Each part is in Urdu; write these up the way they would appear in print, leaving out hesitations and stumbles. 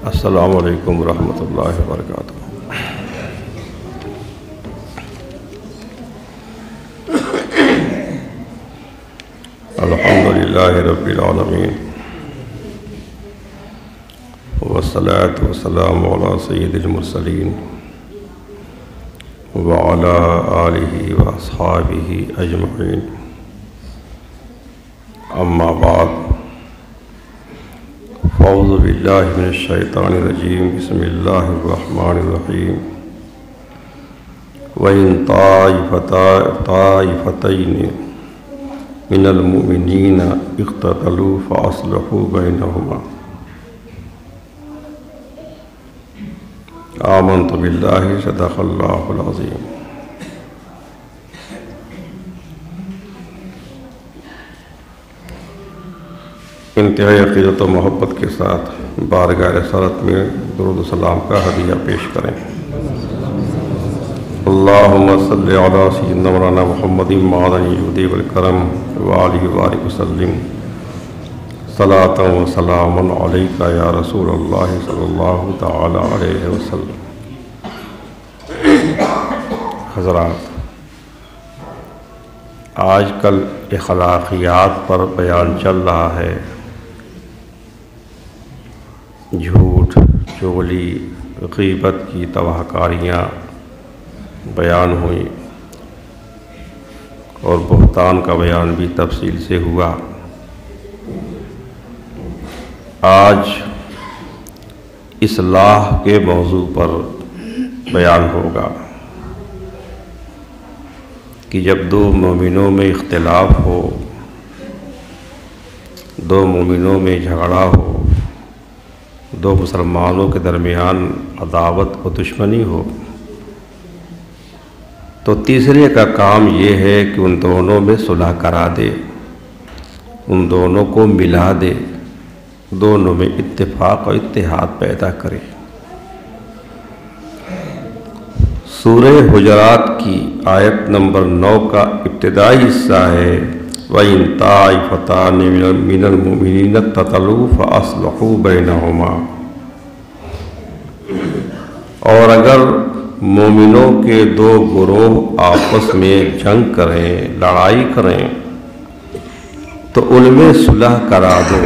السلام علیکم ورحمۃ اللہ وبرکاتہ۔ الحمد للہ رب العالمین والصلاة والسلام علی سید المرسلین وعلی آلہ واصحابہ اجمعین، اما بعد، اعوذ باللہ من الشیطان الرجیم، بسم اللہ الرحمن الرحیم۔ وَإِن طَائِفَتَيْنِ مِنَ الْمُؤْمِنِينَ اقْتَتَلُوا فَأَصْلِحُوا بَيْنَهُمَا۔ آمنت باللہ، صدق اللہ العظیم۔ انتہائی عقیدت و محبت کے ساتھ بارگاہ رسالت میں درود و سلام کا ہدیہ پیش کریں۔ اللہم صلی علی سیدنا مولانا محمد معدن الجود والکرم وآلہ وبارک وسلم، صلاۃ و سلام علیک یا رسول اللہ صلی اللہ تعالی علیہ وسلم۔ حضرات، آج کل اخلاقیات پر بیان چل رہا ہے۔ جھوٹ، چغلی، غیبت کی تباہکاریاں بیان ہوئیں اور بہتان کا بیان بھی تفصیل سے ہوا۔ آج اصلاح کے موضوع پر بیان ہوگا کہ جب دو مومنوں میں اختلاف ہو، دو مومنوں میں جھگڑا ہو، دو مسلمانوں کے درمیان عداوت و دشمنی ہو، تو تیسرے کا کام یہ ہے کہ ان دونوں میں صلح کرا دے، ان دونوں کو ملا دے، دونوں میں اتفاق و اتحاد پیدا کرے۔ سورہ حجرات کی آیت نمبر 9 کا ابتدائی حصہ ہے وَإِن طَائِفَتَانِ مِنَ الْمُؤْمِنِينَ اقْتَتَلُوا فَأَصْلِحُوا بَيْنَهُمَا۔ اور اگر مومنوں کے دو گروہ آپس میں جنگ کریں، لڑائی کریں، تو ان میں صلح کرا دو۔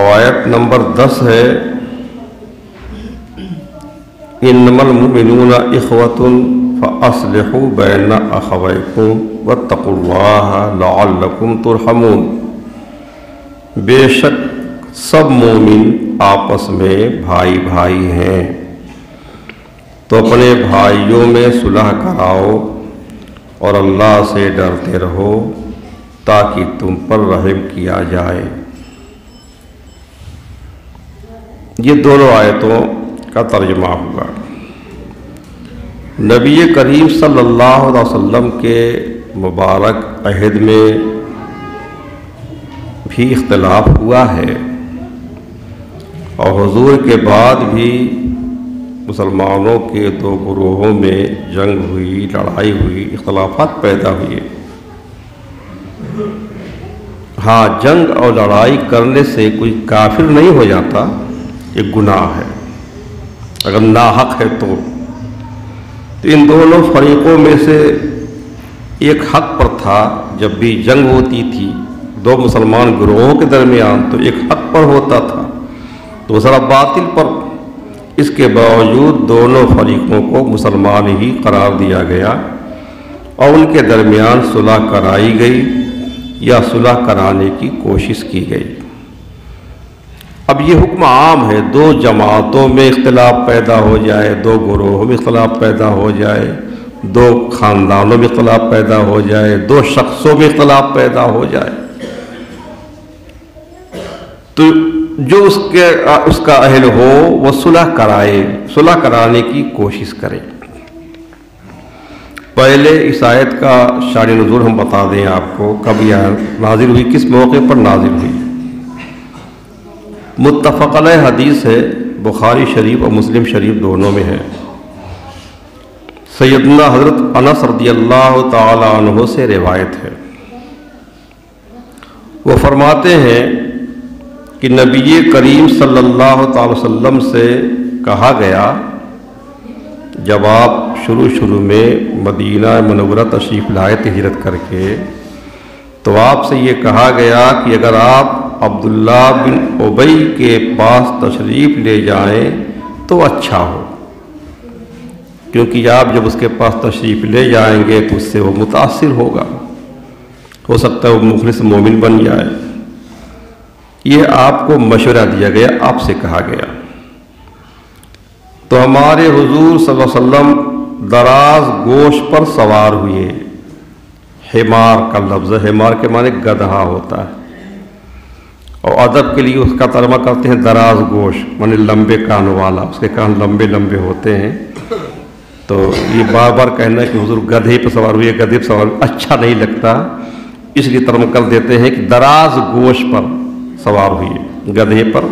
آیت نمبر 10 ہے انما المؤمنون اخوة فاصلحوا بین اخویکم واتقوا اللہ لعلکم ترحمون۔ بے شک سب مومن آپس میں بھائی بھائی ہیں، تو اپنے بھائیوں میں صلح کراؤ اور اللہ سے ڈرتے رہو تاکہ تم پر رحم کیا جائے۔ یہ دونوں آیتوں کا ترجمہ ہوا۔ نبی کریم صلی اللہ علیہ وسلم کے مبارک عہد میں بھی اختلاف ہوا ہے، اور حضور کے بعد بھی مسلمانوں کے دو گروہوں میں جنگ ہوئی، لڑائی ہوئی، اختلافات پیدا ہوئے۔ ہاں، جنگ اور لڑائی کرنے سے کوئی کافر نہیں ہو جاتا، یہ گناہ ہے اگر ناحق ہے تو ان دونوں فریقوں میں سے ایک حق پر تھا۔ جب بھی جنگ ہوتی تھی دو مسلمان گروہوں کے درمیان تو ایک حق پر ہوتا تھا، دوسرا باطل پر۔ اس کے باوجود دونوں فریقوں کو مسلمان ہی قرار دیا گیا اور ان کے درمیان صلح کرائی گئی یا صلح کرانے کی کوشش کی گئی۔ اب یہ حکم عام ہے، دو جماعتوں میں اختلاف پیدا ہو جائے، دو گروہوں میں اختلاف پیدا ہو جائے، دو خاندانوں میں اختلاف پیدا ہو جائے، دو شخصوں میں اختلاف پیدا ہو جائے، تو جو اس کا اہل ہو وہ صلح کرائے، صلح کرانے کی کوشش کرے۔ پہلے اس آیت کا شان نزول ہم بتا دیں آپ کو، کب یہ نازل ہوئی، کس موقع پر نازل ہوئی۔ متفق علیہ حدیث ہے، بخاری شریف اور مسلم شریف دونوں میں ہے۔ سیدنا حضرت انس رضی اللہ تعالی عنہ سے روایت ہے وہ فرماتے ہیں کہ نبی کریم صلی اللہ تعالی وسلم سے کہا گیا جب آپ شروع میں مدینہ منورہ تشریف لائے ہجرت کر کے، تو آپ سے یہ کہا گیا کہ اگر آپ عبداللہ بن ابی کے پاس تشریف لے جائیں تو اچھا ہو، کیونکہ آپ جب اس کے پاس تشریف لے جائیں گے تو اس سے وہ متاثر ہوگا، ہو سکتا ہے وہ مخلص مومن بن جائے۔ یہ آپ کو مشورہ دیا گیا، آپ سے کہا گیا۔ تو ہمارے حضور صلی اللہ علیہ وسلم دراز گوشت پر سوار ہوئے۔ حمار کا لفظ، حمار کے معنی گدھا ہوتا ہے، اور ادب کے لیے اس کا ترجمہ کرتے ہیں دراز گوشت، معنی لمبے کان والا، اس کے کان لمبے لمبے ہوتے ہیں۔ تو یہ بار بار کہنا ہے کہ حضور گدھے پہ سوار ہوئے، گدھے پہ سوار ہوئے، اچھا نہیں لگتا، اس لیے ترجمہ کر دیتے ہیں کہ دراز گوشت پر سوار ہوئے، گدھے پر،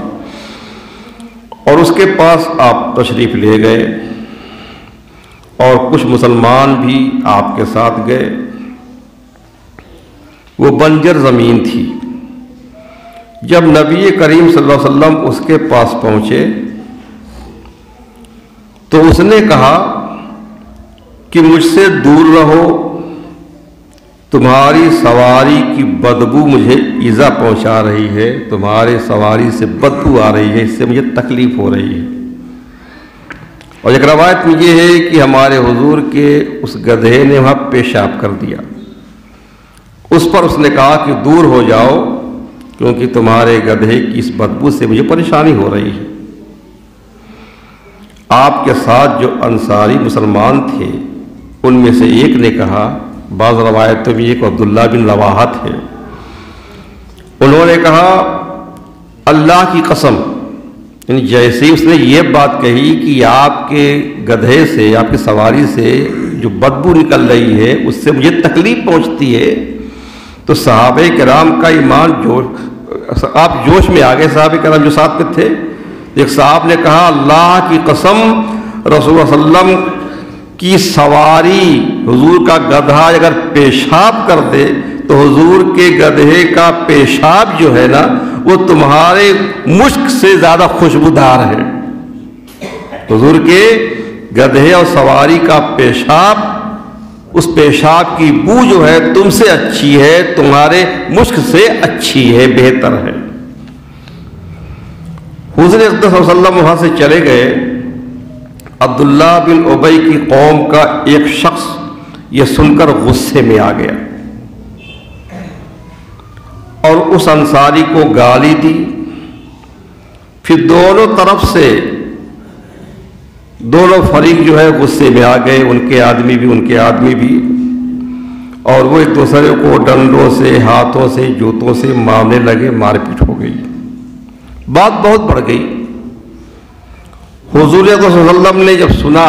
اور اس کے پاس آپ تشریف لے گئے، اور کچھ مسلمان بھی آپ کے ساتھ گئے۔ وہ بنجر زمین تھی۔ جب نبی کریم صلی اللہ علیہ وسلم اس کے پاس پہنچے تو اس نے کہا کہ مجھ سے دور رہو، تمہاری سواری کی بدبو مجھے ایذا پہنچا رہی ہے، تمہارے سواری سے بدبو آ رہی ہے، اس سے مجھے تکلیف ہو رہی ہے۔ اور ایک روایت میں یہ ہے کہ ہمارے حضور کے اس گدھے نے وہاں پیشاب کر دیا، اس پر اس نے کہا کہ دور ہو جاؤ، کیونکہ تمہارے گدھے کی اس بدبو سے مجھے پریشانی ہو رہی ہے۔ آپ کے ساتھ جو انصاری مسلمان تھے ان میں سے ایک نے کہا، بعض روایتوں میں ایک عبداللہ بن رواحہ تھے، انہوں نے کہا اللہ کی قسم، یعنی جیسے اس نے یہ بات کہی کہ آپ کے گدھے سے، آپ کی سواری سے جو بدبو نکل رہی ہے اس سے مجھے تکلیف پہنچتی ہے، تو صحابہ کرام کا ایمان آپ جوش میں آگے، صحابہ کرام جو ساتھ میں تھے، ایک صاحب نے کہا اللہ کی قسم رسول اللہ صلی اللہ علیہ وسلم کی سواری، حضور کا گدھا اگر پیشاب کر دے تو حضور کے گدھے کا پیشاب جو ہے نا وہ تمہارے مشک سے زیادہ خوشبودار ہے۔ حضور کے گدھے اور سواری کا پیشاب، اس پیشاب کی بو جو ہے تم سے اچھی ہے، تمہارے مشک سے اچھی ہے، بہتر ہے۔ حضور اقدس صلی اللہ علیہ وسلم وہاں سے چلے گئے۔ عبداللہ بن ابی کی قوم کا ایک شخص یہ سن کر غصے میں آ گیا اور اس انصاری کو گالی دی۔ پھر دونوں طرف سے دونوں فریق جو ہے غصے میں آ گئے، ان کے آدمی بھی، اور وہ ایک دوسرے کو ڈنڈوں سے، ہاتھوں سے، جوتوں سے مارنے لگے، مار پیٹ ہو گئی، بات بہت بڑھ گئی۔ حضور صلی اللہ علیہ وسلم نے جب سنا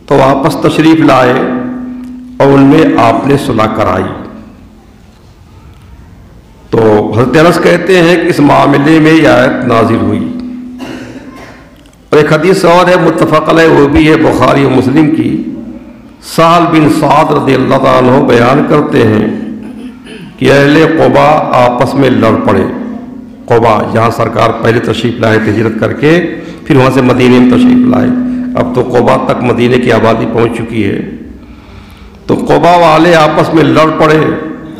تو واپس تشریف لائے اور ان میں آپ نے صلح کرائی۔ تو حضرت انس کہتے ہیں کہ اس معاملے میں یہ آیت نازل ہوئی۔ اور ایک حدیث اور ہے متفق علیہ، وہ بھی ہے بخاری و مسلم کی، سہل بن سعد رضی اللہ تعالیٰ عنہ بیان کرتے ہیں کہ اہل قباء آپس میں لڑ پڑے۔ قباء جہاں سرکار پہلے تشریف لائے تھے ہجرت کر کے، پھر وہاں سے مدینے میں تشریف لائے، اب تو قباء تک مدینے کی آبادی پہنچ چکی ہے۔ تو قباء والے آپس میں لڑ پڑے،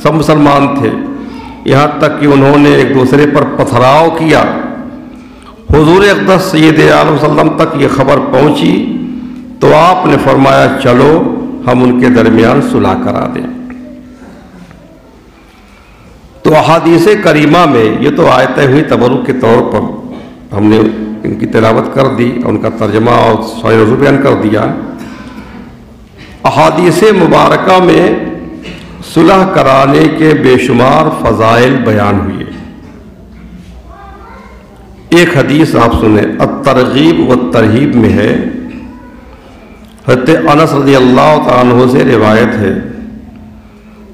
سب مسلمان تھے، یہاں تک کہ انہوں نے ایک دوسرے پر پتھراؤ کیا۔ حضور اقدس سید عالم صلی اللہ علیہ وسلم تک یہ خبر پہنچی تو آپ نے فرمایا چلو ہم ان کے درمیان صلح کرا دیں۔ تو احادیث کریمہ میں یہ تو آیتیں ہوئی تبرک کے طور پر، ہم نے ان کی تلاوت کر دی، ان کا ترجمہ اور شرح نزول بیان کر دیا۔ احادیث مبارکہ میں صلح کرانے کے بے شمار فضائل بیان ہوئے۔ ایک حدیث آپ سنیں، الترغیب والترہیب میں ہے، حضرت انس رضی اللہ تعالیٰ عنہ سے روایت ہے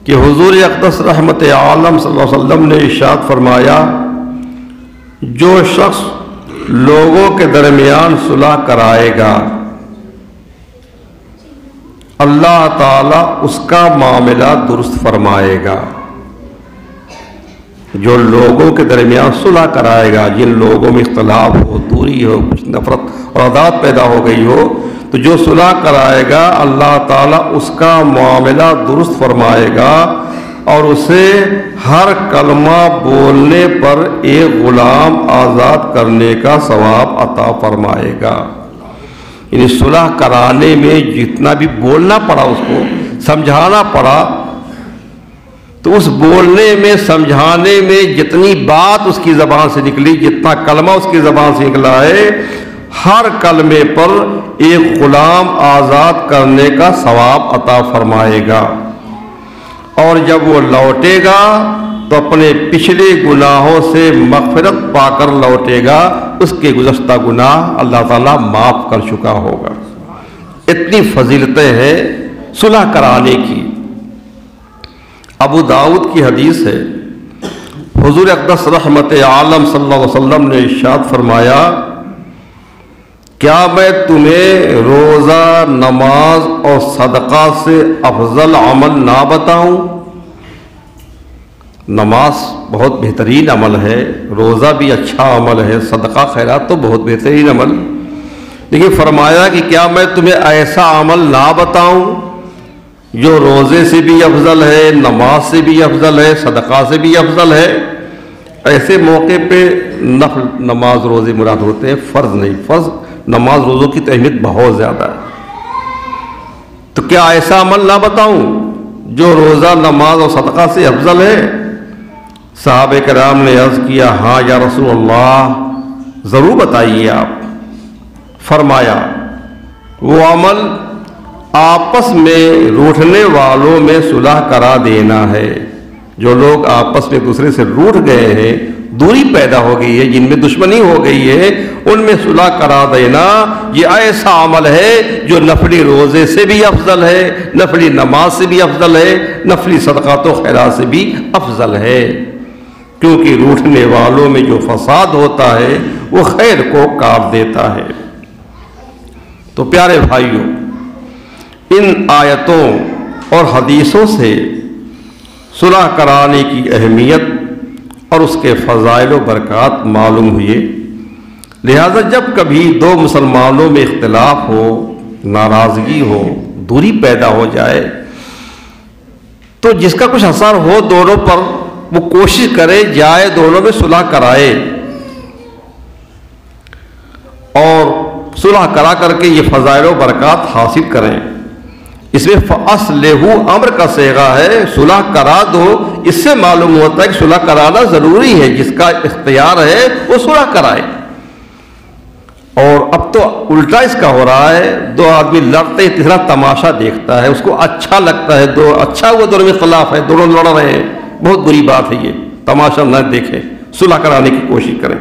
کہ حضور اقدس رحمت عالم صلی اللہ علیہ وسلم نے ارشاد فرمایا، جو شخص لوگوں کے درمیان صلح کرائے گا اللہ تعالیٰ اس کا معاملہ درست فرمائے گا۔ جو لوگوں کے درمیان صلح کرائے گا، جن لوگوں میں اختلاف ہو، دوری ہو، کچھ نفرت اور عداوت پیدا ہو گئی ہو، تو جو صلح کرائے گا اللہ تعالیٰ اس کا معاملہ درست فرمائے گا اور اسے ہر کلمہ بولنے پر ایک غلام آزاد کرنے کا ثواب عطا فرمائے گا۔ یعنی صلح کرانے میں جتنا بھی بولنا پڑا، اس کو سمجھانا پڑا، تو اس بولنے میں سمجھانے میں جتنی بات اس کی زبان سے نکلی، جتنا کلمہ اس کی زبان سے نکلا ہے، ہر کلمے پر ایک غلام آزاد کرنے کا ثواب عطا فرمائے گا۔ اور جب وہ لوٹے گا تو اپنے پچھلے گناہوں سے مغفرت پا کر لوٹے گا، اس کے گزشتہ گناہ اللہ تعالیٰ معاف کر چکا ہوگا۔ اتنی فضیلتیں ہیں صلح کرانے کی۔ ابو داؤد کی حدیث ہے، حضور اقدس رحمت عالم صلی اللہ علیہ وسلم نے ارشاد فرمایا، کیا میں تمہیں روزہ، نماز اور صدقہ سے افضل عمل نہ بتاؤں؟ نماز بہت بہترین عمل ہے، روزہ بھی اچھا عمل ہے، صدقہ خیرات تو بہت بہترین عمل، لیکن فرمایا کہ کیا میں تمہیں ایسا عمل نہ بتاؤں جو روزے سے بھی افضل ہے، نماز سے بھی افضل ہے، صدقہ سے بھی افضل ہے۔ ایسے موقع پہ نفل نماز روزے مراد ہوتے ہیں، فرض نہیں۔ فرض نماز روزوں کی تو اہمیت بہت زیادہ ہے، تو کیا ایسا عمل نہ بتاؤں جو روزہ، نماز اور صدقہ سے افضل ہے؟ صحابہ کرام نے عرض کیا، ہاں یا رسول اللہ، ضرور بتائیے آپ۔ فرمایا، وہ عمل آپس میں روٹھنے والوں میں صلح کرا دینا ہے۔ جو لوگ آپس میں دوسرے سے روٹھ گئے ہیں، دوری پیدا ہو گئی ہے، جن میں دشمنی ہو گئی ہے، ان میں صلح کرا دینا، یہ ایسا عمل ہے جو نفلی روزے سے بھی افضل ہے، نفلی نماز سے بھی افضل ہے، نفلی صدقات و خیرات سے بھی افضل ہے، کیونکہ روٹھنے والوں میں جو فساد ہوتا ہے وہ خیر کو کاٹ دیتا ہے۔ تو پیارے بھائیوں، ان آیتوں اور حدیثوں سے صلح کرانے کی اہمیت اور اس کے فضائل و برکات معلوم ہوئے۔ لہذا جب کبھی دو مسلمانوں میں اختلاف ہو، ناراضگی ہو، دوری پیدا ہو جائے، تو جس کا کچھ اثر ہو دونوں پر، وہ کوشش کرے جائے دونوں میں صلح کرائے، اور صلح کرا کر کے یہ فضائل و برکات حاصل کریں۔ اس میں فَأَصْلِحُوا امر کا صیغہ ہے، صلح کرا دو۔ اس سے معلوم ہوتا ہے کہ صلح کرانا ضروری ہے، جس کا اختیار ہے وہ صلح کرائے۔ اور اب تو الٹا اس کا ہو رہا ہے، دو آدمی لڑتے، تیسرا تماشا دیکھتا ہے، اس کو اچھا لگتا ہے، اچھا ہوا دونوں میں خلاف ہے، دونوں لڑ رہے ہیں، بہت بری بات ہے، یہ تماشا نہ دیکھیں، صلح کرانے کی کوشش کریں۔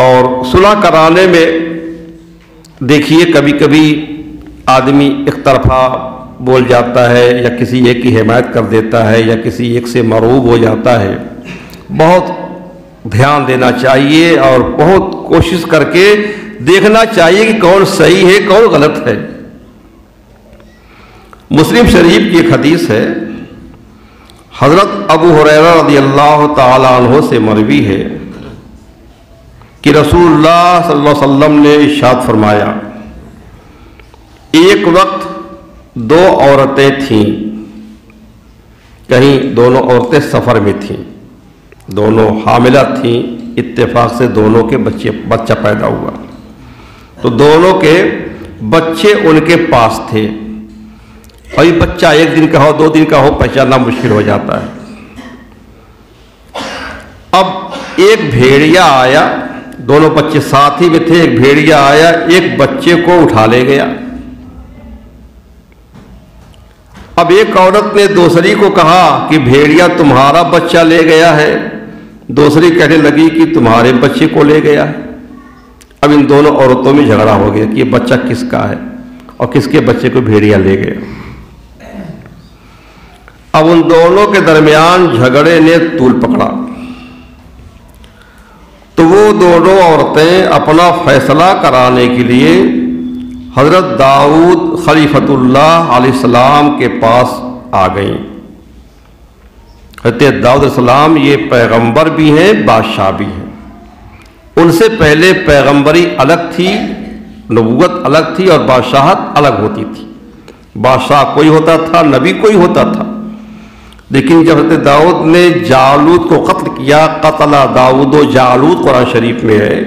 اور صلح کرانے میں دیکھیے کبھی کبھی آدمی ایک طرفہ بول جاتا ہے، یا کسی ایک کی حمایت کر دیتا ہے، یا کسی ایک سے مرعوب ہو جاتا ہے۔ بہت دھیان دینا چاہیے اور بہت کوشش کر کے دیکھنا چاہیے کہ کون صحیح ہے، کون غلط ہے۔ مسلم شریف کی ایک حدیث ہے، حضرت ابو ہریرہ رضی اللہ تعالی عنہ سے مروی ہے کہ رسول اللہ صلی اللہ علیہ وسلم نے ارشاد فرمایا، ایک وقت دو عورتیں تھیں، کہیں دونوں عورتیں سفر میں تھیں، دونوں حاملہ تھیں، اتفاق سے دونوں کے بچہ پیدا ہوا، تو دونوں کے بچے ان کے پاس تھے۔ اور یہ بچہ ایک دن کا ہو، 2 دن کا ہو، پہچاننا مشکل ہو جاتا ہے۔ اب ایک بھیڑیا آیا، دونوں بچے ساتھ ہی میں تھے، ایک بھیڑیا آیا، ایک بچے کو اٹھا لے گیا۔ اب ایک عورت نے دوسری کو کہا کہ بھیڑیا تمہارا بچہ لے گیا ہے، دوسری کہنے لگی کہ تمہارے بچے کو لے گیا ہے۔ اب ان دونوں عورتوں میں جھگڑا ہو گیا کہ یہ بچہ کس کا ہے اور کس کے بچے کو بھیڑیا لے گیا۔ اب ان دونوں کے درمیان جھگڑے نے طول پکڑا، تو وہ دونوں عورتیں اپنا فیصلہ کرانے کے لیے حضرت داؤد خلیفۃ اللہ علیہ السلام کے پاس آ گئیں۔ حضرت داؤد علیہ السلام یہ پیغمبر بھی ہیں، بادشاہ بھی ہیں۔ ان سے پہلے پیغمبری الگ تھی، نبوت الگ تھی، اور بادشاہت الگ ہوتی تھی۔ بادشاہ کوئی ہوتا تھا، نبی کوئی ہوتا تھا، لیکن جب حضرت داؤد نے جالوت کو قتل کیا، قتل داؤد و جالوت قرآن شریف میں ہے،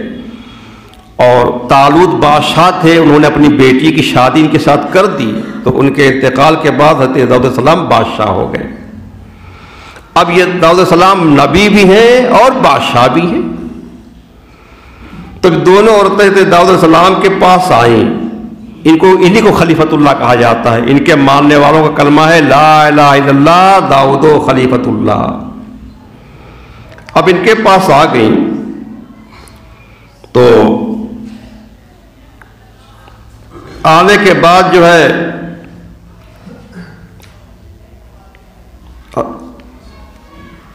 اور طالوت بادشاہ تھے، انہوں نے اپنی بیٹی کی شادی ان کے ساتھ کر دی، تو ان کے انتقال کے بعد حضرت داؤد علیہ السلام بادشاہ ہو گئے۔ اب یہ داؤد علیہ السلام نبی بھی ہیں اور بادشاہ بھی ہیں۔ تو دونوں عورتیں حضرت داؤد علیہ السلام کے پاس آئیں، انہی کو خلیفۃ اللہ کہا جاتا ہے، ان کے ماننے والوں کا کلمہ ہے لا الہ الا اللہ داؤد خلیفۃ اللہ۔ اب ان کے پاس آ گئیں تو آنے کے بعد جو ہے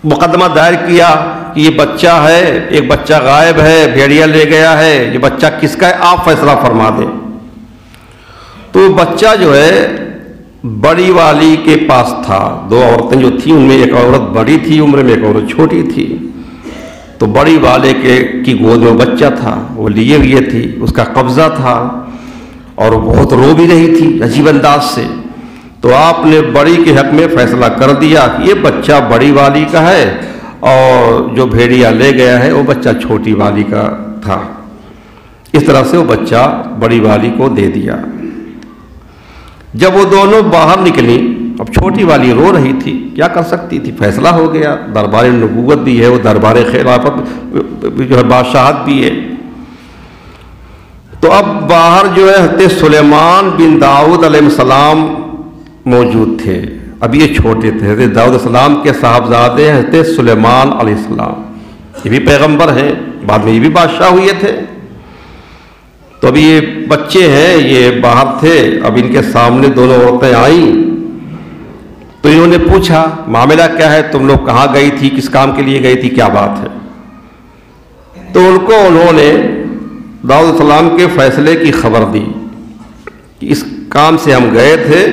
مقدمہ دائر کیا کہ یہ بچہ ہے، ایک بچہ غائب ہے، بھیڑیا لے گیا ہے، یہ بچہ کس کا ہے، آپ فیصلہ فرما دیں۔ تو بچہ جو ہے بڑی والی کے پاس تھا، دو عورتیں جو تھیں ان میں ایک عورت بڑی تھی عمر میں، ایک عورت چھوٹی تھی۔ تو بڑی والے کی گود میں بچہ تھا، وہ لیے ہوئے تھی، اس کا قبضہ تھا، اور وہ بہت رو بھی رہی تھی عجیب انداز سے۔ تو آپ نے بڑی کے حق میں فیصلہ کر دیا کہ یہ بچہ بڑی والی کا ہے، اور جو بھیڑیا لے گیا ہے وہ بچہ چھوٹی والی کا تھا۔ اس طرح سے وہ بچہ بڑی والی کو دے دیا۔ جب وہ دونوں باہر نکلی، اب چھوٹی والی رو رہی تھی، کیا کر سکتی تھی، فیصلہ ہو گیا، دربار نبوت بھی ہے، وہ دربار خلافت جو ہے بادشاہت بھی ہے۔ تو اب باہر جو ہے حضرت سلیمان بن داؤد علیہ السلام موجود تھے۔ اب یہ چھوٹے تھے، حضرت داؤد علیہ السلام کے صاحبزادے ہیں حضرت سلیمان علیہ السلام، یہ بھی پیغمبر ہیں، بعد میں یہ بھی بادشاہ ہوئے تھے۔ تو ابھی یہ بچے ہیں، یہ باہر تھے، اب ان کے سامنے دونوں عورتیں آئیں تو انہوں نے پوچھا معاملہ کیا ہے، تم لوگ کہاں گئی تھی، کس کام کے لیے گئی تھی، کیا بات ہے؟ تو انہوں نے داؤد علیہ السلام کے فیصلے کی خبر دی کہ اس کام سے ہم گئے تھے،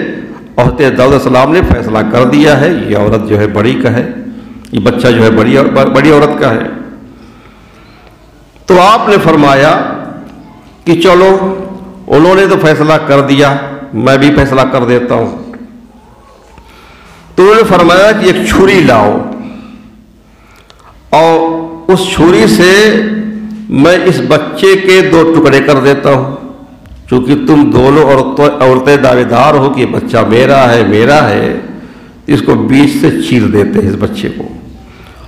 اور حضرت داؤد علیہ السلام نے فیصلہ کر دیا ہے، یہ عورت جو ہے بڑی کا ہے، یہ بچہ جو ہے بڑی عورت کا ہے۔ تو آپ نے فرمایا کہ چلو، انہوں نے تو فیصلہ کر دیا، میں بھی فیصلہ کر دیتا ہوں۔ تو انہوں نے فرمایا کہ ایک چھری لاؤ، اور اس چھری سے میں اس بچے کے 2 ٹکڑے کر دیتا ہوں، چونکہ تم دونوں عورتیں دعوے دار ہو کہ یہ بچہ میرا ہے، اس کو بیچ سے چیر دیتے ہیں اس بچے کو،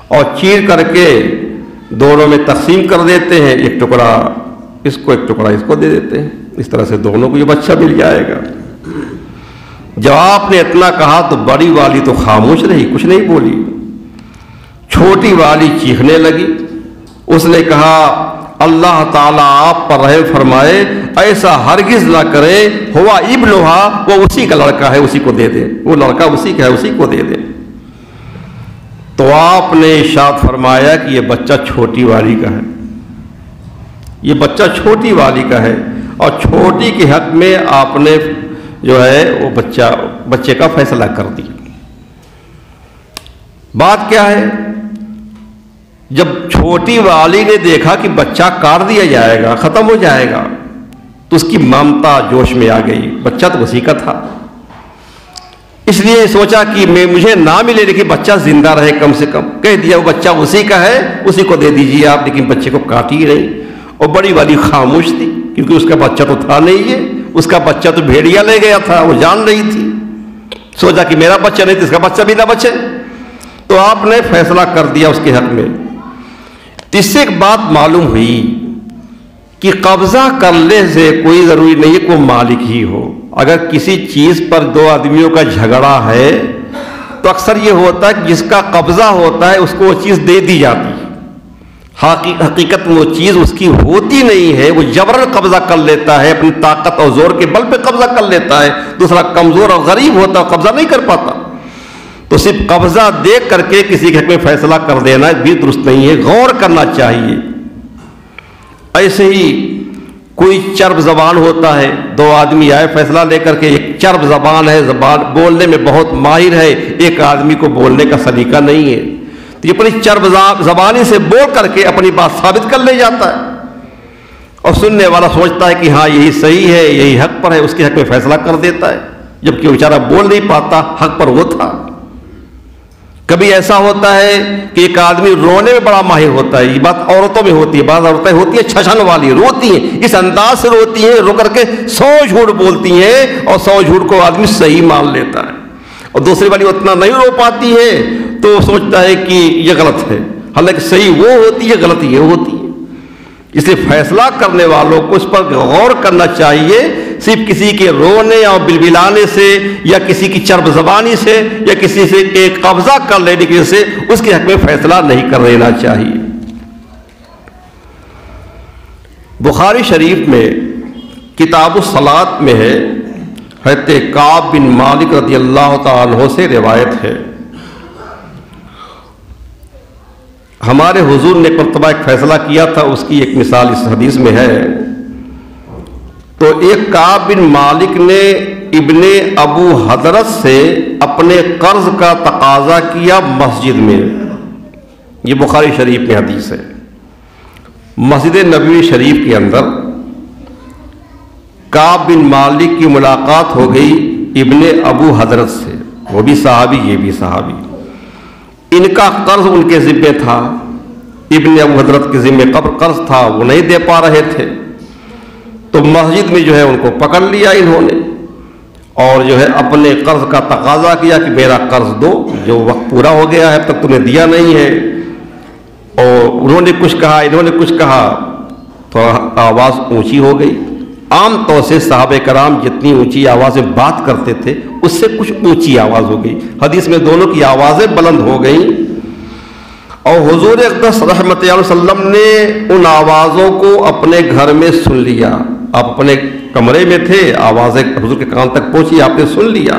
اور چیر کر کے دونوں میں تقسیم کر دیتے ہیں، ایک ٹکڑا اس کو ایک ٹکڑا اس کو دے دیتے ہیں، اس طرح سے دونوں کو یہ بچہ مل جائے گا۔ جب آپ نے اتنا کہا تو بڑی والی تو خاموش رہی، کچھ نہیں بولی۔ چھوٹی والی چیخنے لگی، اس نے کہا اللہ تعالیٰ آپ پر رحم فرمائے، ایسا ہرگز نہ کرے، ہوا ابنہا، وہ اسی کا لڑکا ہے، اسی کو دے دے، وہ لڑکا اسی کا ہے، اسی کو دے دے۔ تو آپ نے ارشاد فرمایا کہ یہ بچہ چھوٹی والی کا ہے، یہ بچہ چھوٹی والی کا ہے، اور چھوٹی کے حق میں آپ نے جو ہے وہ بچے کا فیصلہ کر دیا۔ بات کیا ہے، جب چھوٹی والی نے دیکھا کہ بچہ کاٹ دیا جائے گا، ختم ہو جائے گا، تو اس کی ممتا جوش میں آ گئی، بچہ تو اسی کا تھا، اس لیے سوچا کہ مجھے نہ ملے لیکن بچہ زندہ رہے، کم سے کم کہہ دیا وہ بچہ اسی کا ہے، اسی کو دے دیجیے آپ، لیکن بچے کو کاٹ ہی نہیں۔ اور بڑی والی خاموش تھی، کیونکہ اس کا بچہ تو تھا نہیں، یہ اس کا بچہ تو بھیڑیا لے گیا تھا، وہ جان رہی تھی، سوچا کہ میرا بچہ نہیں تو اس کا بچہ بھی نہ بچے۔ تو آپ نے فیصلہ کر دیا اس کے حق میں۔ اس سے ایک بات معلوم ہوئی کہ قبضہ کرنے سے کوئی ضروری نہیں ہے کوئی مالک ہی ہو۔ اگر کسی چیز پر 2 آدمیوں کا جھگڑا ہے تو اکثر یہ ہوتا ہے کہ جس کا قبضہ ہوتا ہے اس کو وہ چیز دے دی جاتی ہے، حقیقت میں وہ چیز اس کی ہوتی نہیں ہے، وہ جبرن قبضہ کر لیتا ہے، اپنی طاقت اور زور کے بل پہ قبضہ کر لیتا ہے، دوسرا کمزور اور غریب ہوتا ہے، قبضہ نہیں کر پاتا۔ تو صرف قبضہ دیکھ کر کے کسی کے حق میں فیصلہ کر دینا بھی درست نہیں ہے، غور کرنا چاہیے۔ ایسے ہی کوئی چرب زبان ہوتا ہے، دو آدمی آئے فیصلہ لے کر کے، ایک چرب زبان ہے، زبان بولنے میں بہت ماہر ہے، ایک آدمی کو بولنے کا سلیقہ نہیں ہے، تو یہ اپنی چرب زبانی سے بول کر کے اپنی بات ثابت کر لے جاتا ہے، اور سننے والا سوچتا ہے کہ ہاں یہی صحیح ہے، یہی حق پر ہے، اس کے حق میں فیصلہ کر دیتا ہے، جبکہ وہ بیچارہ بول نہیں پاتا، حق پر وہ تھا۔ کبھی ایسا ہوتا ہے کہ ایک آدمی رونے میں بڑا ماہر ہوتا ہے، یہ بات عورتوں میں ہوتی ہے، بعض عورتیں ہوتی ہیں چھچن والی، روتی ہیں، اس انداز سے روتی ہیں، رو کر کے 100 جھوٹ بولتی ہیں، اور 100 جھوٹ کو آدمی صحیح مان لیتا ہے، اور دوسری والی اتنا نہیں رو پاتی ہے تو سوچتا ہے کہ یہ غلط ہے، حالانکہ صحیح وہ ہوتی ہے، غلط یہ ہوتی ہے۔ اس لیے فیصلہ کرنے والوں کو اس پر غور کرنا چاہیے، صرف کسی کے رونے اور بلبلانے سے یا کسی کی چرب زبانی سے یا کسی سے ایک قبضہ کر لینے کی وجہ سے اس کے حق میں فیصلہ نہیں کر لینا چاہیے۔ بخاری شریف میں کتاب الصلاۃ میں ہے، حضرت کعب بن مالک رضی اللہ تعالیٰ عنہ سے روایت ہے، ہمارے حضور نے مرتبہ ایک فیصلہ کیا تھا، اس کی ایک مثال اس حدیث میں ہے۔ تو ایک کعب بن مالک نے ابن ابو حضرت سے اپنے قرض کا تقاضا کیا مسجد میں، یہ بخاری شریف میں حدیث ہے۔ مسجد نبوی شریف کے اندر کعب بن مالک کی ملاقات ہو گئی ابن ابو حضرت سے، وہ بھی صحابی یہ بھی صحابی، ان کا قرض ان کے ذمہ تھا، ابن ابو حضرت کے ذمہ قرض تھا، وہ نہیں دے پا رہے تھے، تو مسجد میں جو ہے ان کو پکڑ لیا انہوں نے، اور جو ہے اپنے قرض کا تقاضا کیا کہ میرا قرض دو، جو وقت پورا ہو گیا ہے اب تک تم نے دیا نہیں ہے، اور انہوں نے کچھ کہا انہوں نے کچھ کہا، تو آواز اونچی ہو گئی۔ عام طور سے صحابہ کرام جتنی اونچی آواز میں بات کرتے تھے اس سے کچھ اونچی آواز ہو گئی، حدیث میں دونوں کی آوازیں بلند ہو گئیں، اور حضور اقدس رحمت اللہ علیہ وسلم نے ان آوازوں کو اپنے گھر میں سن لیا۔ آپ اپنے کمرے میں تھے، آوازیں حضور کے کان تک پہنچی، آپ نے سن لیا،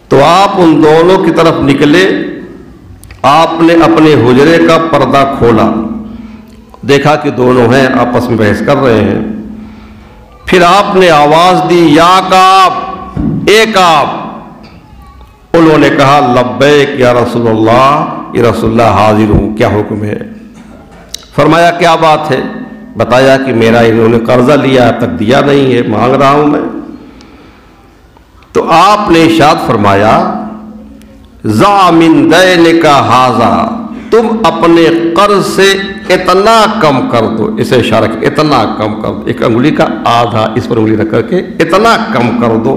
تو آپ ان دونوں کی طرف نکلے، آپ نے اپنے حجرے کا پردہ کھولا، دیکھا کہ دونوں ہیں آپس میں بحث کر رہے ہیں، پھر آپ نے آواز دی، یا کعب، اے کعب، انہوں نے کہا لبیک یا رسول اللہ، یا رسول اللہ حاضر ہوں، کیا حکم ہے؟ فرمایا کیا بات ہے؟ بتایا کہ میرا انہوں نے قرضہ لیا اب تک دیا نہیں ہے، مانگ رہا ہوں میں۔ تو آپ نے ارشاد فرمایا ذا من دینک ھذا، تم اپنے قرض سے اتنا کم کر دو، اسے اشارہ کہ اتنا کم کر دو، ایک انگلی کا آدھا اس پر انگلی رکھ کر کے اتنا کم کر دو،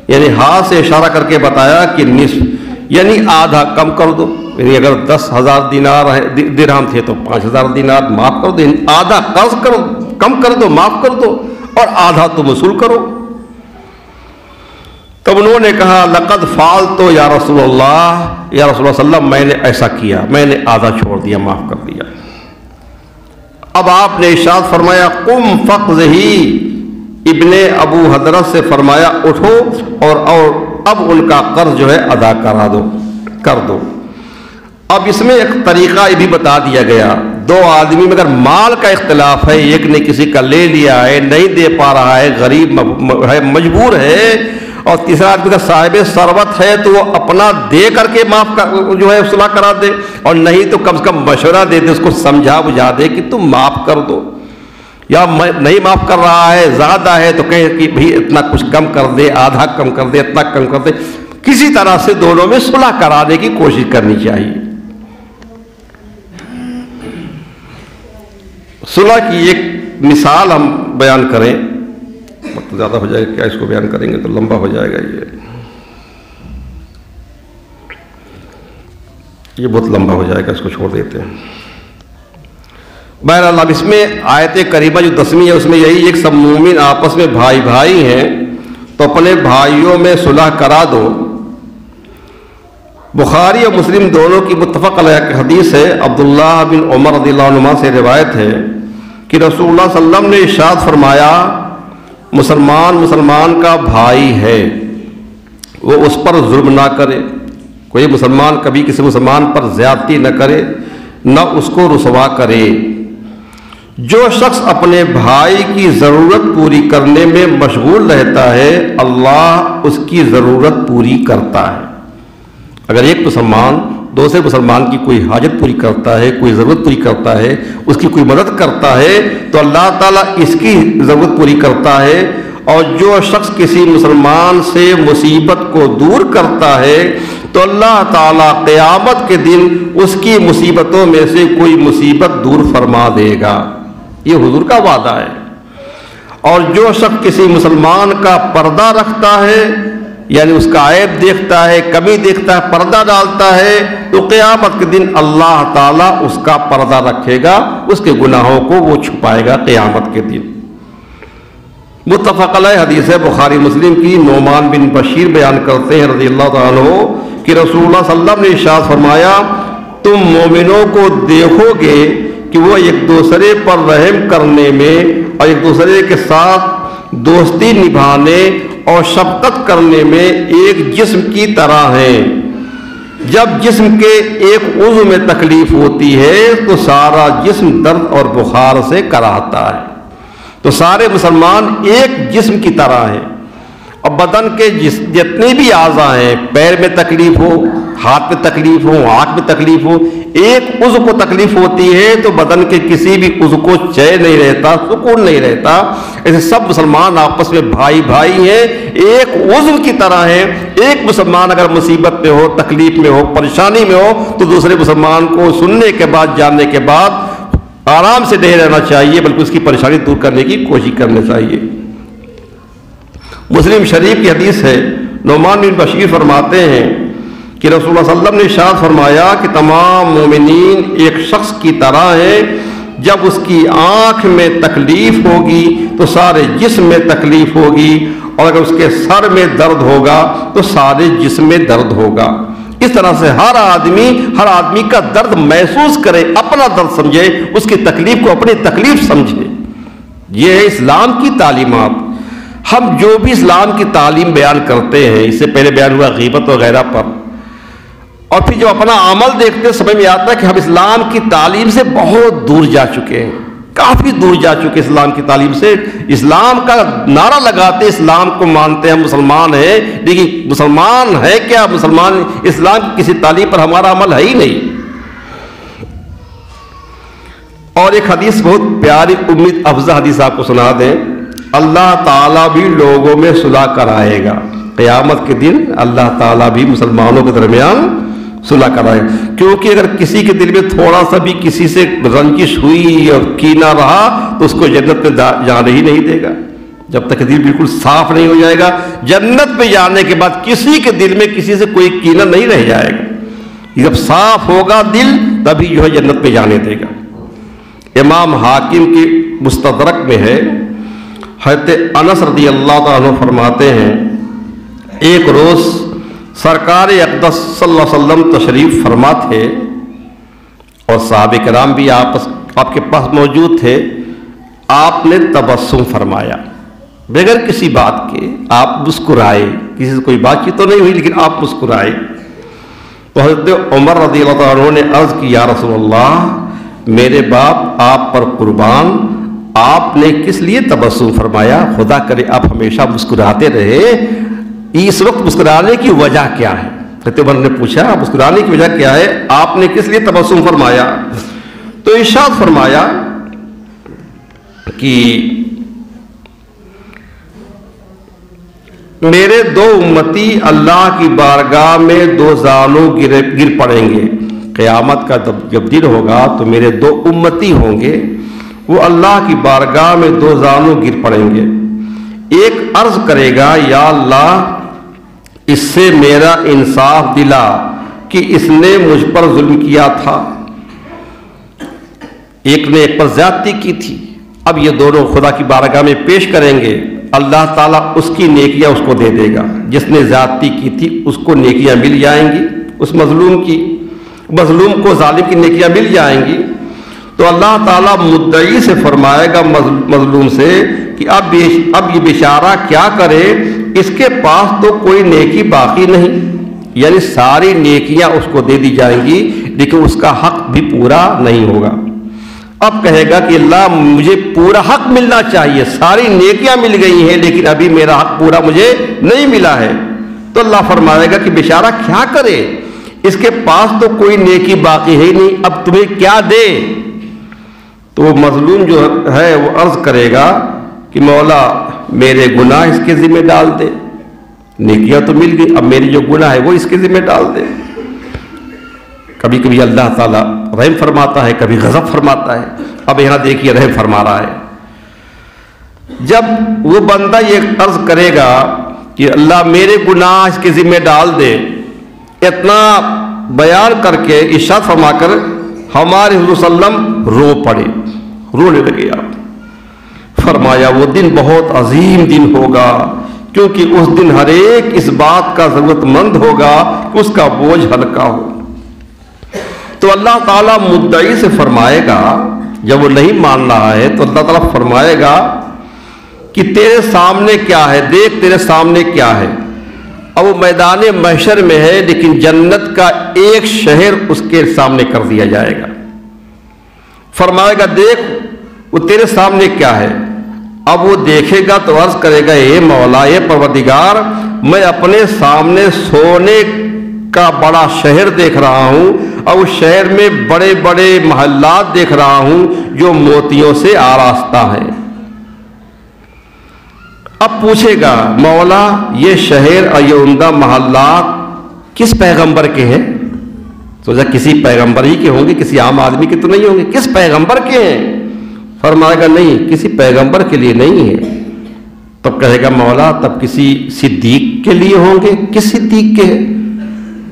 یعنی ہاتھ سے اشارہ کر کے بتایا کہ نصف، یعنی آدھا کم کر دو، یعنی اگر 10,000 درہم تھے تو 5,000 دینار معاف کر دو، آدھا قرض کرو، کم کر دو، معاف کر دو، اور آدھا تم وصول کرو۔ تب انہوں نے کہا لقد فعلت یا رسول اللہ، یا رسول اللہ صلی اللہ علیہ وسلم، میں نے ایسا کیا، میں نے آدھا چھوڑ دیا، معاف کر دیا۔ اب آپ نے ارشاد فرمایا قم فقضہ، ابن ابو حضرت سے فرمایا اٹھو اور اب ان کا قرض جو ہے ادا کر دو۔ اب اس میں ایک طریقہ یہ بھی بتا دیا گیا، دو آدمی میں اگر مال کا اختلاف ہے، ایک نے کسی کا لے لیا ہے، نہیں دے پا رہا ہے، غریب ہے، مجبور ہے، اور تیسرا آدمی کا صاحب ثروت ہے، تو وہ اپنا دے کر کے معاف جو ہے صلح کرا دے، اور نہیں تو کم سے کم مشورہ دے دے، اس کو سمجھا بجھا دے کہ تم معاف کر دو، یا نہیں معاف کر رہا ہے، زیادہ ہے تو کہے کہ بھئی اتنا کچھ کم کر دے، آدھا کم کر دے، اتنا کم کر دے، کسی طرح سے دونوں میں صلح کرانے کی کوشش کرنی چاہیے۔ صلح کی ایک مثال ہم بیان کریں، وقت زیادہ ہو جائے گا، کیا اس کو بیان کریں گے تو لمبا ہو جائے گا، یہ بہت لمبا ہو جائے گا، اس کو چھوڑ دیتے ہیں۔ بہرحال اب اس میں آیت کریمہ جو 10ویں ہے اس میں یہی، ایک سب مومن آپس میں بھائی ہیں تو اپنے بھائیوں میں صلح کرا دو۔ بخاری اور مسلم دونوں کی متفق علیہ حدیث ہے، عبداللہ بن عمر رضی اللہ عنہما سے روایت ہے کہ رسول اللہ صلی اللہ علیہ وسلم نے ارشاد فرمایا مسلمان کا بھائی ہے، وہ اس پر ظلم نہ کرے، کوئی مسلمان کبھی کسی مسلمان پر زیادتی نہ کرے، نہ اس کو رسوا کرے، جو شخص اپنے بھائی کی ضرورت پوری کرنے میں مشغول رہتا ہے اللہ اس کی ضرورت پوری کرتا ہے۔ اگر ایک مسلمان دوسرے مسلمان کی کوئی حاجت پوری کرتا ہے، کوئی ضرورت پوری کرتا ہے، اس کی کوئی مدد کرتا ہے تو اللہ تعالیٰ اس کی ضرورت پوری کرتا ہے۔ اور جو شخص کسی مسلمان سے مصیبت کو دور کرتا ہے تو اللہ تعالیٰ قیامت کے دن اس کی مصیبتوں میں سے کوئی مصیبت دور فرما دے گا۔ یہ حضور کا وعدہ ہے۔ اور جو شخص کسی مسلمان کا پردہ رکھتا ہے، یعنی اس کا عیب دیکھتا ہے، کمی دیکھتا ہے، پردہ ڈالتا ہے، تو قیامت کے دن اللہ تعالیٰ اس کا پردہ رکھے گا، اس کے گناہوں کو وہ چھپائے گا قیامت کے دن۔ متفق علیہ حدیث ہے بخاری مسلم کی۔ نعمان بن بشیر بیان کرتے ہیں رضی اللہ تعالیٰ عنہ کہ رسول اللہ صلی اللہ علیہ وسلم نے ارشاد فرمایا، تم مومنوں کو دیکھو گے کہ وہ ایک دوسرے پر رحم کرنے میں اور ایک دوسرے کے ساتھ دوستی نبھانے اور شفقت کرنے میں ایک جسم کی طرح ہیں۔ جب جسم کے ایک عضو میں تکلیف ہوتی ہے تو سارا جسم درد اور بخار سے کراہتا ہے۔ تو سارے مسلمان ایک جسم کی طرح ہیں۔ اور بدن کے جتنے بھی اعضاء ہیں، پیر میں تکلیف ہو، ہاتھ میں تکلیف ہو، آنکھ میں تکلیف ہو، ایک عضو کو تکلیف ہوتی ہے تو بدن کے کسی بھی عضو کو چین نہیں رہتا، سکون نہیں رہتا۔ ایسے سب مسلمان آپس میں بھائی بھائی ہیں، ایک عضو کی طرح ہیں۔ ایک مسلمان اگر مصیبت میں ہو، تکلیف میں ہو، پریشانی میں ہو تو دوسرے مسلمان کو سننے کے بعد، جاننے کے بعد آرام سے نہیں رہنا چاہیے، بلکہ اس کی پریشانی دور کرنے کی کوشش کرنی چاہیے۔ مسلم شریف کی حدیث ہے، نعمان بن بشیر فرماتے ہیں کہ رسول اللہ صلی اللہ علیہ وسلم نے ارشاد فرمایا کہ تمام مومنین ایک شخص کی طرح ہیں، جب اس کی آنکھ میں تکلیف ہوگی تو سارے جسم میں تکلیف ہوگی، اور اگر اس کے سر میں درد ہوگا تو سارے جسم میں درد ہوگا۔ اس طرح سے ہر آدمی کا درد محسوس کرے، اپنا درد سمجھے، اس کی تکلیف کو اپنی تکلیف سمجھے۔ یہ ہے اسلام کی تعلیمات۔ ہم جو بھی اسلام کی تعلیم بیان کرتے ہیں، اس سے پہلے بیان ہوا غیبت وغیرہ پر، اور پھر جب اپنا عمل دیکھتے سمجھ میں آتا ہے کہ ہم اسلام کی تعلیم سے بہت دور جا چکے ہیں، کافی دور جا چکے اسلام کی تعلیم سے۔ اسلام کا نعرہ لگاتے اسلام کو مانتے ہیں، مسلمان ہیں، لیکن مسلمان ہے کیا؟ مسلمان اسلام کی کسی تعلیم پر ہمارا عمل ہے ہی نہیں۔ اور ایک حدیث بہت پیاری امید افزا حدیث آپ کو سنا دیں، اللہ تعالیٰ بھی لوگوں میں صلح کرائے گا۔ قیامت کے دن اللہ تعالیٰ بھی مسلمانوں کے درمیان صلح کرائے، کیونکہ اگر کسی کے دل میں تھوڑا سا بھی کسی سے رنجش ہوئی اور کینہ رہا تو اس کو جنت میں جانے ہی نہیں دے گا، جب تک دل بالکل صاف نہیں ہو جائے گا۔ جنت میں جانے کے بعد کسی کے دل میں کسی سے کوئی کینہ نہیں رہ جائے گا، جب صاف ہوگا دل تبھی جو ہے جنت میں جانے دے گا۔ امام حاکم کی مستدرک میں ہے، حضرت انس رضی اللہ تعالیٰ عنہ فرماتے ہیں ایک روز سرکار اقدس صلی اللہ علیہ وسلم تشریف فرما تھے اور صحابہ کرام بھی آپ کے پاس موجود تھے۔ آپ نے تبسم فرمایا بغیر کسی بات کے، آپ مسکرائے، کسی سے کوئی بات چیت تو نہیں ہوئی لیکن آپ مسکرائے۔ تو حضرت عمر رضی اللہ تعالیٰ عنہ نے عرض کی، یا رسول اللہ، میرے باپ آپ پر قربان، آپ نے کس لیے تبسم فرمایا؟ خدا کرے آپ ہمیشہ مسکراتے رہے، اس وقت مسکرانے کی وجہ کیا ہے؟ حضرت عمر نے پوچھا مسکرانے کی وجہ کیا ہے، آپ نے کس لیے تبسم فرمایا؟ تو ارشاد فرمایا کہ میرے دو امتی اللہ کی بارگاہ میں دو زانوں گر پڑیں گے۔ قیامت کا جب دن ہوگا تو میرے دو امتی ہوں گے، وہ اللہ کی بارگاہ میں دو زانوں گر پڑیں گے۔ ایک عرض کرے گا، یا اللہ، اس سے میرا انصاف دلا کہ اس نے مجھ پر ظلم کیا تھا، ایک نے ایک پر زیادتی کی تھی۔ اب یہ دونوں خدا کی بارگاہ میں پیش کریں گے، اللہ تعالیٰ اس کی نیکیاں اس کو دے دے گا، جس نے زیادتی کی تھی اس کو نیکیاں مل جائیں گی، اس مظلوم کو ظالم کی نیکیاں مل جائیں گی۔ تو اللہ تعالیٰ مدعی سے فرمائے گا مظلوم سے کہ اب یہ بیچارہ کیا کرے، اس کے پاس تو کوئی نیکی باقی نہیں، یعنی ساری نیکیاں اس کو دے دی جائیں گی لیکن اس کا حق بھی پورا نہیں ہوگا۔ اب کہے گا کہ اللہ مجھے پورا حق ملنا چاہیے، ساری نیکیاں مل گئی ہیں لیکن ابھی میرا حق پورا مجھے نہیں ملا ہے. تو اللہ فرمائے گا کہ بیچارہ کیا کرے، اس کے پاس تو کوئی نیکی باقی ہے ہی نہیں، اب تمہیں کیا دے. تو وہ مظلوم جو ہے وہ عرض کرے گا کہ مولا میرے گناہ اس کے ذمہ ڈال دے، نیکیاں تو مل گئی، اب میری جو گناہ ہے وہ اس کے ذمہ ڈال دے. کبھی کبھی اللہ تعالیٰ رحم فرماتا ہے، کبھی غضب فرماتا ہے. اب یہاں دیکھیے رحم فرما رہا ہے. جب وہ بندہ یہ عرض کرے گا کہ اللہ میرے گناہ اس کے ذمہ ڈال دے، اتنا بیان کر کے ارشاد فرما کر ہمارے حضور صلی اللہ علیہ وسلم رو پڑے، رونے لگے. آپ فرمایا وہ دن بہت عظیم دن ہوگا، کیونکہ اس دن ہر ایک اس بات کا ضرورت مند ہوگا کہ اس کا بوجھ ہلکا ہو. تو اللہ تعالیٰ مدعی سے فرمائے گا، جب وہ نہیں مان رہا ہے تو اللہ تعالیٰ فرمائے گا کہ تیرے سامنے کیا ہے، دیکھ تیرے سامنے کیا ہے. اب وہ میدان محشر میں ہے لیکن جنت کا ایک شہر اس کے سامنے کر دیا جائے گا. فرمائے گا دیکھ وہ تیرے سامنے کیا ہے. اب وہ دیکھے گا تو عرض کرے گا اے مولا، اے پروردگار، میں اپنے سامنے سونے کا بڑا شہر دیکھ رہا ہوں اور اس شہر میں بڑے بڑے محلات دیکھ رہا ہوں جو موتیوں سے آراستہ ہیں. اب پوچھے گا مولا یہ شہر اور یہ عمدہ محلات کس پیغمبر کے ہیں؟ سوچا کسی پیغمبر ہی کے ہوں گے، کسی عام آدمی کے تو نہیں ہوں گے. کس پیغمبر کے ہیں؟ فرمائے گا نہیں، کسی پیغمبر کے لیے نہیں ہے. تب کہے گا مولا تب کسی صدیق کے لیے ہوں گے. کس صدیق کے ہیں؟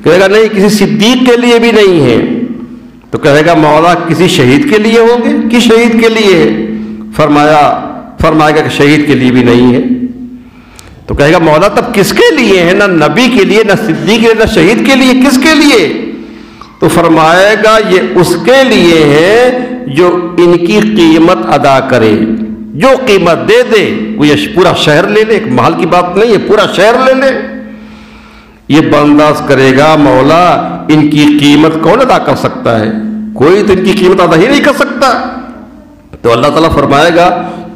کہے گا نہیں، کسی صدیق کے لیے بھی نہیں ہے. تو کہے گا مولا کسی شہید کے لیے ہوں گے. کس شہید کے لیے ہے؟ فرمائے گا کہ شہید کے لیے بھی نہیں ہے. تو کہے گا مولا تب کس کے لیے ہے؟ نہ نبی کے لیے، نہ صدیق کے لیے، نہ شہید کے لیے، کس کے لیے؟ تو فرمائے گا یہ اس کے لیے ہے جو ان کی قیمت ادا کرے. جو قیمت دے دے وہ یہ پورا شہر لے لے. ایک محل کی بات نہیں ہے، پورا شہر لے لے. یہ بنداز کرے گا مولا ان کی قیمت کون ادا کر سکتا ہے؟ کوئی تو ان کی قیمت ادا ہی نہیں کر سکتا. تو اللہ تعالیٰ فرمائے گا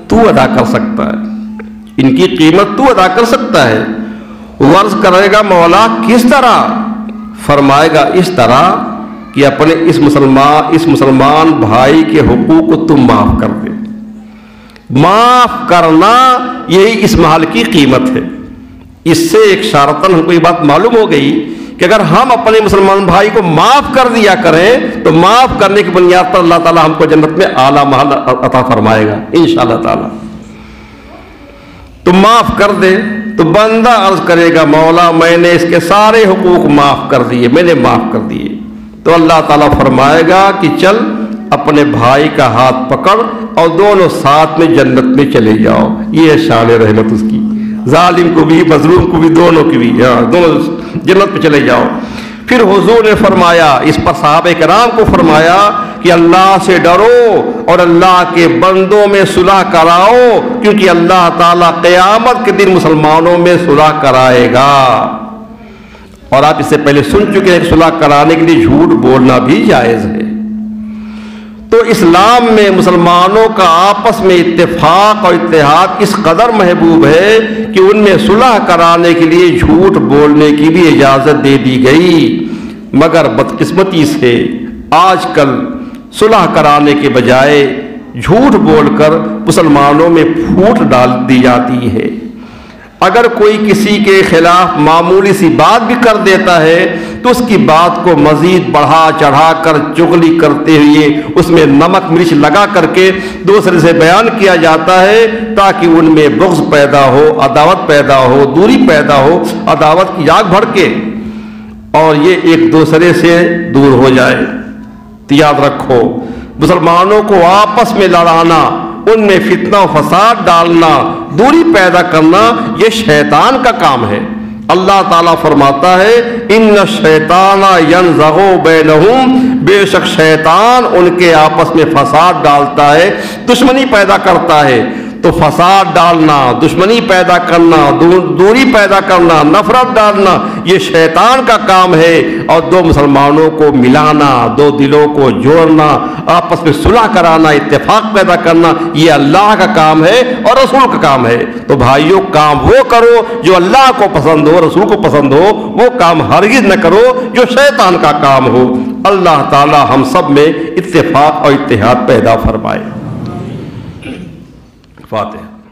تو ادا کر سکتا ہے، ان کی قیمت تو ادا کر سکتا ہے. عرض کرے گا مولا کس طرح؟ فرمائے گا اس طرح کہ اپنے اس مسلمان بھائی کے حقوق کو تم معاف کر دے. معاف کرنا یہی اس محل کی قیمت ہے. اس سے ایک شارتاً ہم کو یہ بات معلوم ہو گئی کہ اگر ہم اپنے مسلمان بھائی کو معاف کر دیا کریں تو معاف کرنے کی بنیاد پر اللہ تعالیٰ ہم کو جنت میں اعلیٰ محل عطا فرمائے گا انشاءاللہ تعالیٰ. تو معاف کر دے. تو بندہ عرض کرے گا مولا میں نے اس کے سارے حقوق معاف کر دیے، میں نے معاف کر دیے. تو اللہ تعالیٰ فرمائے گا کہ چل اپنے بھائی کا ہاتھ پکڑ اور دونوں ساتھ میں جنت میں چلے جاؤ. یہ ہے شان رحمت اس کی، ظالم کو بھی مظلوم کو بھی دونوں کی بھی، دونوں جنت میں چلے جاؤ. پھر حضور نے فرمایا، اس پر صحابہ کرام کو فرمایا کہ اللہ سے ڈرو اور اللہ کے بندوں میں صلح کراؤ، کیونکہ اللہ تعالیٰ قیامت کے دن مسلمانوں میں صلح کرائے گا. اور آپ اس سے پہلے سن چکے ہیں کہ صلح کرانے کے لیے جھوٹ بولنا بھی جائز ہے. تو اسلام میں مسلمانوں کا آپس میں اتفاق اور اتحاد اس قدر محبوب ہے کہ ان میں صلح کرانے کے لیے جھوٹ بولنے کی بھی اجازت دے دی گئی. مگر بدقسمتی سے آج کل صلح کرانے کے بجائے جھوٹ بول کر مسلمانوں میں پھوٹ ڈال دی جاتی ہے. اگر کوئی کسی کے خلاف معمولی سی بات بھی کر دیتا ہے تو اس کی بات کو مزید بڑھا چڑھا کر چغلی کرتے ہوئے اس میں نمک مرچ لگا کر کے دوسرے سے بیان کیا جاتا ہے تاکہ ان میں بغض پیدا ہو، عداوت پیدا ہو، دوری پیدا ہو، عداوت کی آگ بھڑکے اور یہ ایک دوسرے سے دور ہو جائے. تو یاد رکھو مسلمانوں کو آپس میں لڑانا، ان میں فتنہ و فساد ڈالنا، دوری پیدا کرنا یہ شیطان کا کام ہے. اللہ تعالیٰ فرماتا ہے ان الشیطان ینزغ بینہم، بے شک شیطان ان کے آپس میں فساد ڈالتا ہے، دشمنی پیدا کرتا ہے. تو فساد ڈالنا، دشمنی پیدا کرنا، دوری پیدا کرنا، نفرت ڈالنا، یہ شیطان کا کام ہے۔ اور دو مسلمانوں کو ملانا، دو دلوں کو جوڑنا، آپس میں صلح کرانا، اتفاق پیدا کرنا، یہ اللہ کا کام ہے اور رسول کا کام ہے۔ تو بھائیوں، کام وہ کرو جو اللہ کو پسند ہو، رسول کو پسند ہو، وہ کام ہرگز نہ کرو جو شیطان کا کام ہو۔ اللہ تعالی ہم سب میں اتفاق اور اتحاد پیدا فرمائے۔ فاتحہ۔